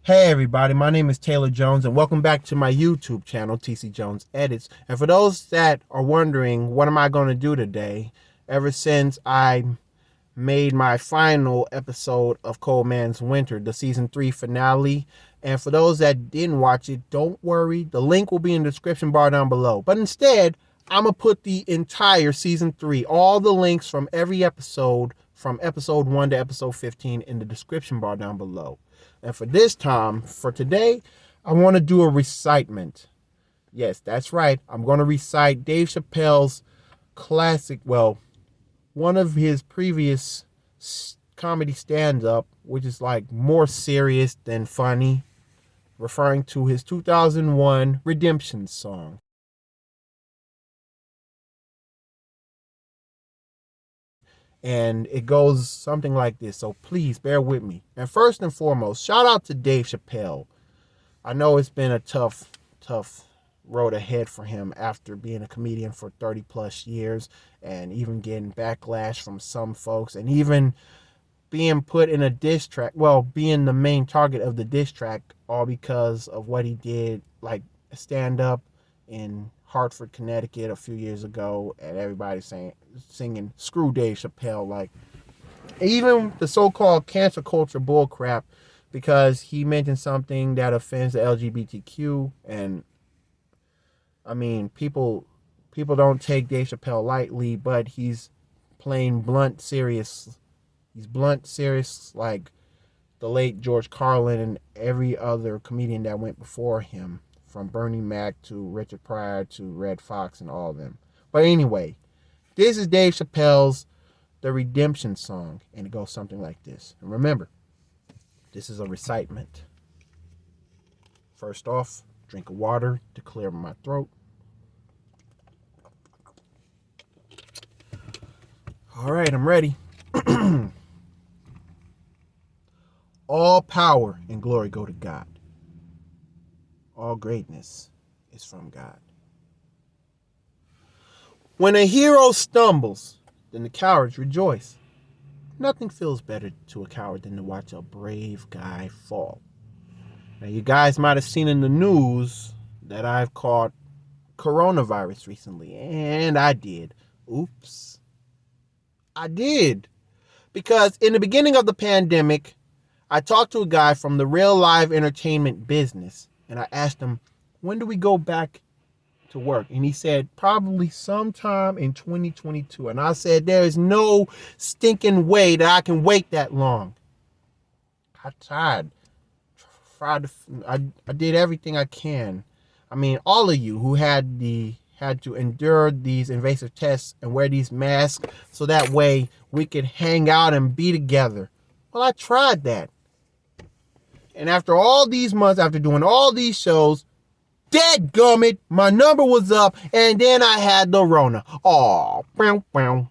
Hey everybody, my name is Taylor Jones and welcome back to my YouTube channel, TC Jones Edits. And for those that are wondering, what am I going to do today? Ever since I made my final episode of Cold Man's Winter, the season 3 finale. And for those that didn't watch it, don't worry, the link will be in the description bar down below. But instead, I'm going to put the entire season 3, all the links from every episode, from episode 1 to episode 15 in the description bar down below. And for today, I want to do a recitement. Yes, that's right. I'm going to recite Dave Chappelle's classic, one of his previous comedy stand-up, which is like more serious than funny, referring to his 2001 Redemption song. And it goes something like this, so please bear with me. And first and foremost, shout out to Dave Chappelle. I know it's been a tough road ahead for him after being a comedian for 30 plus years and even getting backlash from some folks and even being put in a diss track, being the main target of the diss track, all because of what he did, like a stand up in Hartford, Connecticut a few years ago, and everybody singing "Screw Dave Chappelle," like even the so-called cancel culture bullcrap, because he mentioned something that offends the LGBTQ, and I mean, people don't take Dave Chappelle lightly, but he's plain blunt serious. He's blunt serious like the late George Carlin and every other comedian that went before him, from Bernie Mac to Richard Pryor to Red Fox and all of them. But anyway, this is Dave Chappelle's The Redemption song, and it goes something like this. And remember, this is a recitement. First off, drink of water to clear my throat. All right, I'm ready. All power and glory go to God. All greatness is from God. When a hero stumbles, then the cowards rejoice. Nothing feels better to a coward than to watch a brave guy fall. Now, you guys might have seen in the news that I've caught coronavirus recently, and I did. Oops. I did. Because in the beginning of the pandemic, I talked to a guy from the real live entertainment business, and I asked him, when do we go back to work? And he said, probably sometime in 2022. And I said, there is no stinking way that I can wait that long. I tried. I did everything I can. I mean, all of you who had to endure these invasive tests and wear these masks so that way we could hang out and be together. Well, I tried that. And after all these months, after doing all these shows, dadgummit, my number was up, and then I had the Rona. Aw, bow.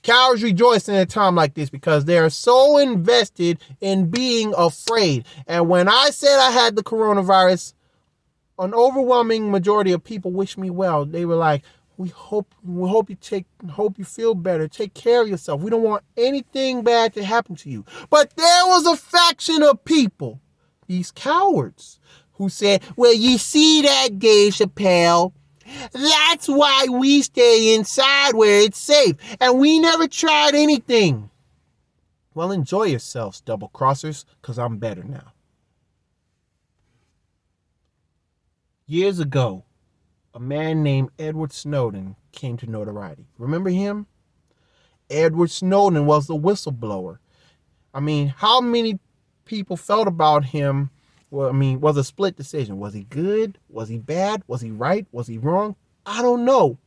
Cowards rejoice in a time like this because they are so invested in being afraid. And when I said I had the coronavirus, an overwhelming majority of people wished me well. They were like, we hope you feel better. Take care of yourself. We don't want anything bad to happen to you. But there was a faction of people, these cowards, who said, well, you see that, Dave Chappelle? That's why we stay inside where it's safe. And we never tried anything. Well, enjoy yourselves, double crossers, because I'm better now. Years ago, a man named Edward Snowden came to notoriety. Remember him? Edward Snowden was the whistleblower. I mean, how many people felt about him? Well, I mean, was a split decision. Was he good? Was he bad? Was he right? Was he wrong? I don't know.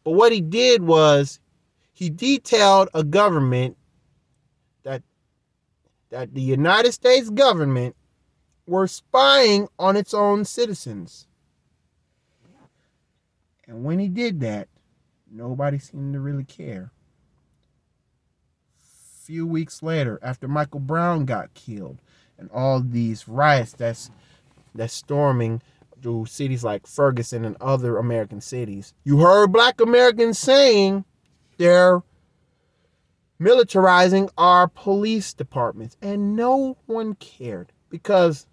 But what he did was he detailed a government that the United States government were spying on its own citizens. And when he did that, nobody seemed to really care. A few weeks later, after Michael Brown got killed, and all these riots that's storming through cities like Ferguson and other American cities, you heard Black Americans saying their militarizing our police departments. And no one cared because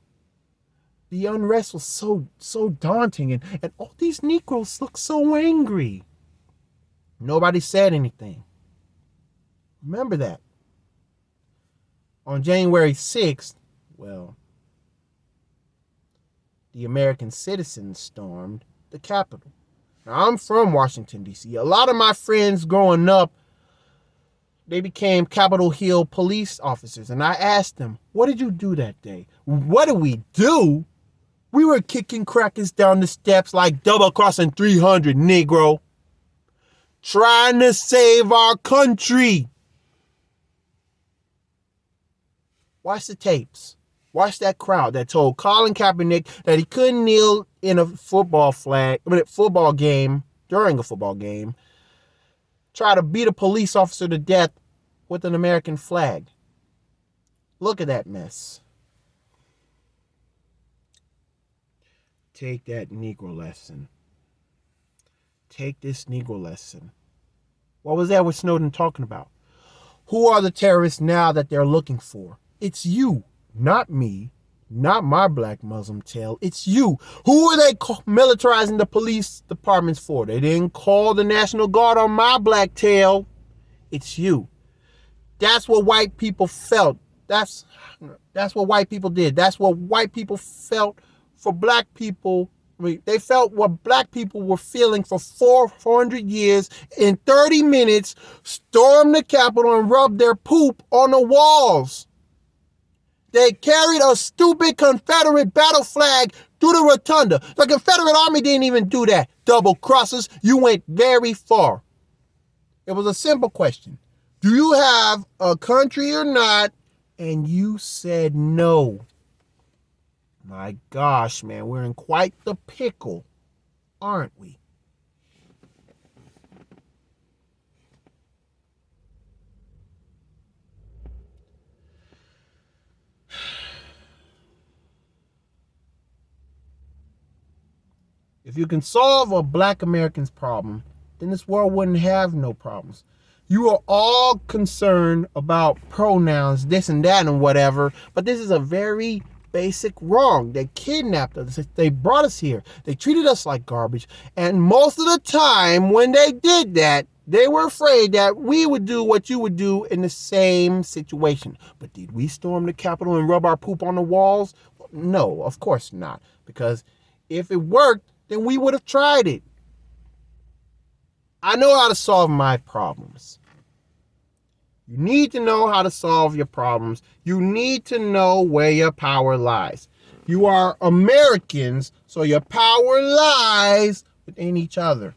the unrest was so daunting, and all these Negroes look so angry. Nobody said anything. Remember that. On January 6th, well, the American citizens stormed the Capitol. Now, I'm from Washington, D.C. A lot of my friends growing up, they became Capitol Hill police officers. And I asked them, what did you do that day? What did we do? We were kicking crackers down the steps like double-crossing 300, Negro. Trying to save our country. Watch the tapes. Watch that crowd that told Colin Kaepernick that he couldn't kneel in a football game, during a football game, try to beat a police officer to death with an American flag. Look at that mess. Take that Negro lesson. Take this Negro lesson. What was Edward Snowden talking about? Who are the terrorists now that they're looking for? It's you, not me, not my black Muslim tail. It's you. Who are they militarizing the police departments for? They didn't call the National Guard on my black tail. It's you. That's what white people felt. That's what white people did. That's what white people felt for black people. They felt what black people were feeling for 400 years. In 30 minutes, stormed the Capitol and rubbed their poop on the walls. They carried a stupid Confederate battle flag through the rotunda. The Confederate Army didn't even do that. Double crossers, you went very far. It was a simple question. Do you have a country or not? And you said no. My gosh, man, we're in quite the pickle, aren't we? If you can solve a black American's problem, then this world wouldn't have no problems. You are all concerned about pronouns, this and that and whatever, but this is a very basic wrong. They kidnapped us. They brought us here. They treated us like garbage. And most of the time when they did that, they were afraid that we would do what you would do in the same situation. But did we storm the Capitol and rub our poop on the walls? No, of course not. Because if it worked, then we would have tried it. I know how to solve my problems. You need to know how to solve your problems. You need to know where your power lies. You are Americans, so your power lies within each other.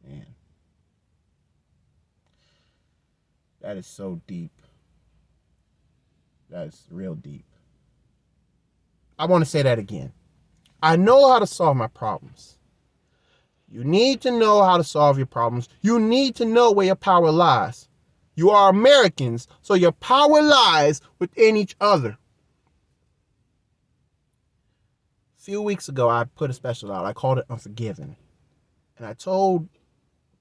Man, that is so deep. That is real deep. I want to say that again. I know how to solve my problems. You need to know how to solve your problems. You need to know where your power lies. You are Americans, so your power lies within each other. A few weeks ago, I put a special out. I called it Unforgiven. And I told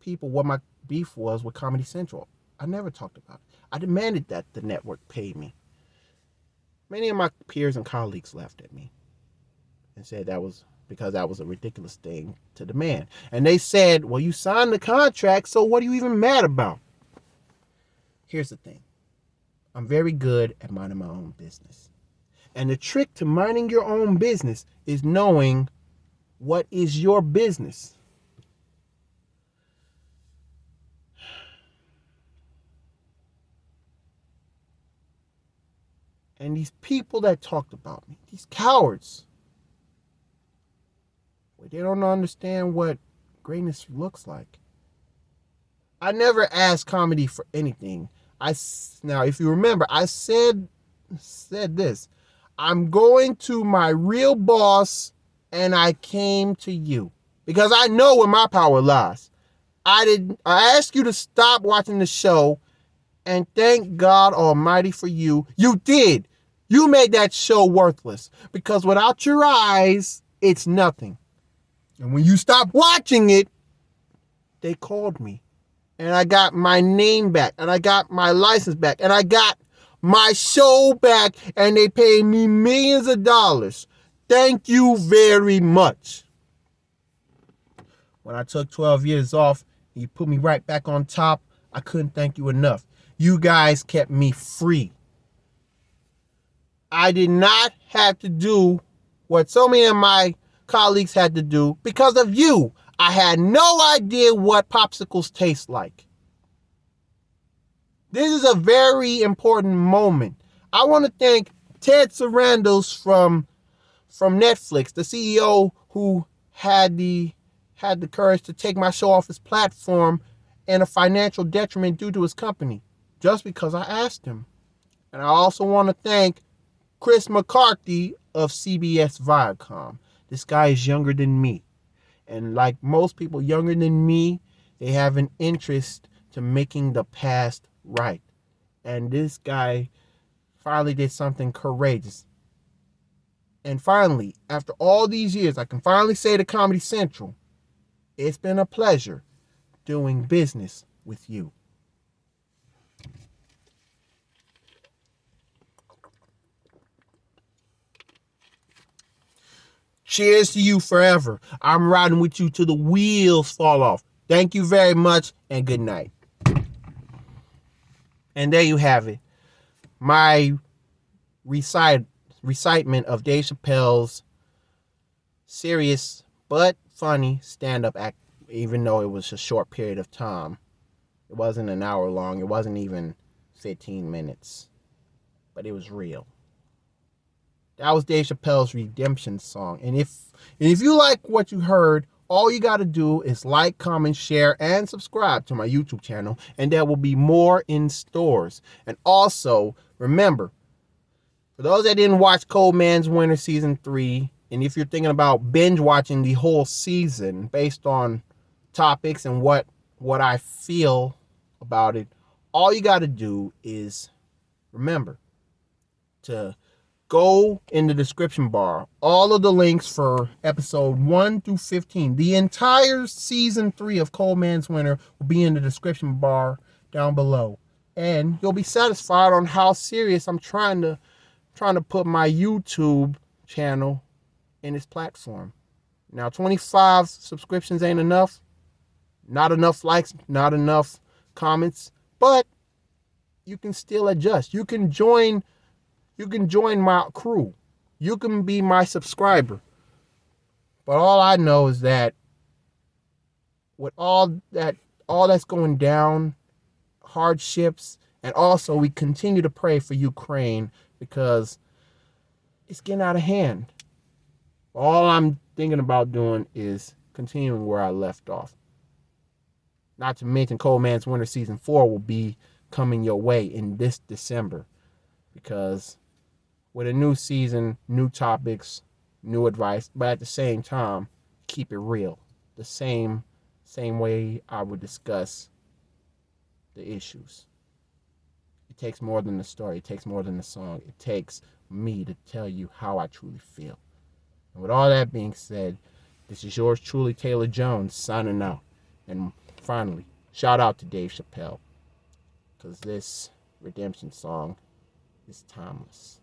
people what my beef was with Comedy Central. I never talked about it. I demanded that the network pay me. Many of my peers and colleagues laughed at me and said that was because that was a ridiculous thing to demand. And they said, well, you signed the contract, so what are you even mad about? Here's the thing. I'm very good at minding my own business. And the trick to minding your own business is knowing what is your business. And these people that talked about me, these cowards, they don't understand what greatness looks like. I never asked comedy for anything. Now, if you remember, I said this. I'm going to my real boss, and I came to you because I know where my power lies. I asked you to stop watching the show, and thank God Almighty for you. You did. You made that show worthless because without your eyes, it's nothing. And when you stop watching it, they called me. And I got my name back. And I got my license back. And I got my show back. And they paid me millions of dollars. Thank you very much. When I took 12 years off, you put me right back on top. I couldn't thank you enough. You guys kept me free. I did not have to do what so many of my colleagues had to do because of you. I had no idea what popsicles taste like. This is a very important moment. I want to thank Ted Sarandos from Netflix, the CEO who had the courage to take my show off his platform and a financial detriment due to his company, just because I asked him. And I also want to thank Chris McCarthy of CBS Viacom. This guy is younger than me. And like most people younger than me, they have an interest to making the past right. And this guy finally did something courageous. And finally, after all these years, I can finally say to Comedy Central, it's been a pleasure doing business with you. Cheers to you forever. I'm riding with you till the wheels fall off. Thank you very much and good night. And there you have it. My recitement of Dave Chappelle's serious but funny stand-up act, even though it was a short period of time. It wasn't an hour long. It wasn't even 15 minutes. But it was real. That was Dave Chappelle's redemption song. And if you like what you heard, all you got to do is like, comment, share, and subscribe to my YouTube channel. And there will be more in stores. And also, remember, for those that didn't watch Cold Man's Winter Season 3, and if you're thinking about binge watching the whole season based on topics and what I feel about it, all you got to do is remember to go in the description bar. All of the links for episode 1 through 15, the entire season 3 of Cold Man's Winter, will be in the description bar down below. And you'll be satisfied on how serious I'm trying to put my YouTube channel in its platform. Now, 25 subscriptions ain't enough. Not enough likes, not enough comments, but you can still adjust. You can join my crew. You can be my subscriber. But all I know is that with all that's going down, hardships, and also we continue to pray for Ukraine because it's getting out of hand. All I'm thinking about doing is continuing where I left off. Not to mention Cold Man's Winter Season 4 will be coming your way in this December. Because with a new season, new topics, new advice, but at the same time, keep it real. The same way I would discuss the issues. It takes more than the story. It takes more than the song. It takes me to tell you how I truly feel. And with all that being said, this is yours truly, Taylor Jones, signing out. And finally, shout out to Dave Chappelle, because this redemption song is timeless.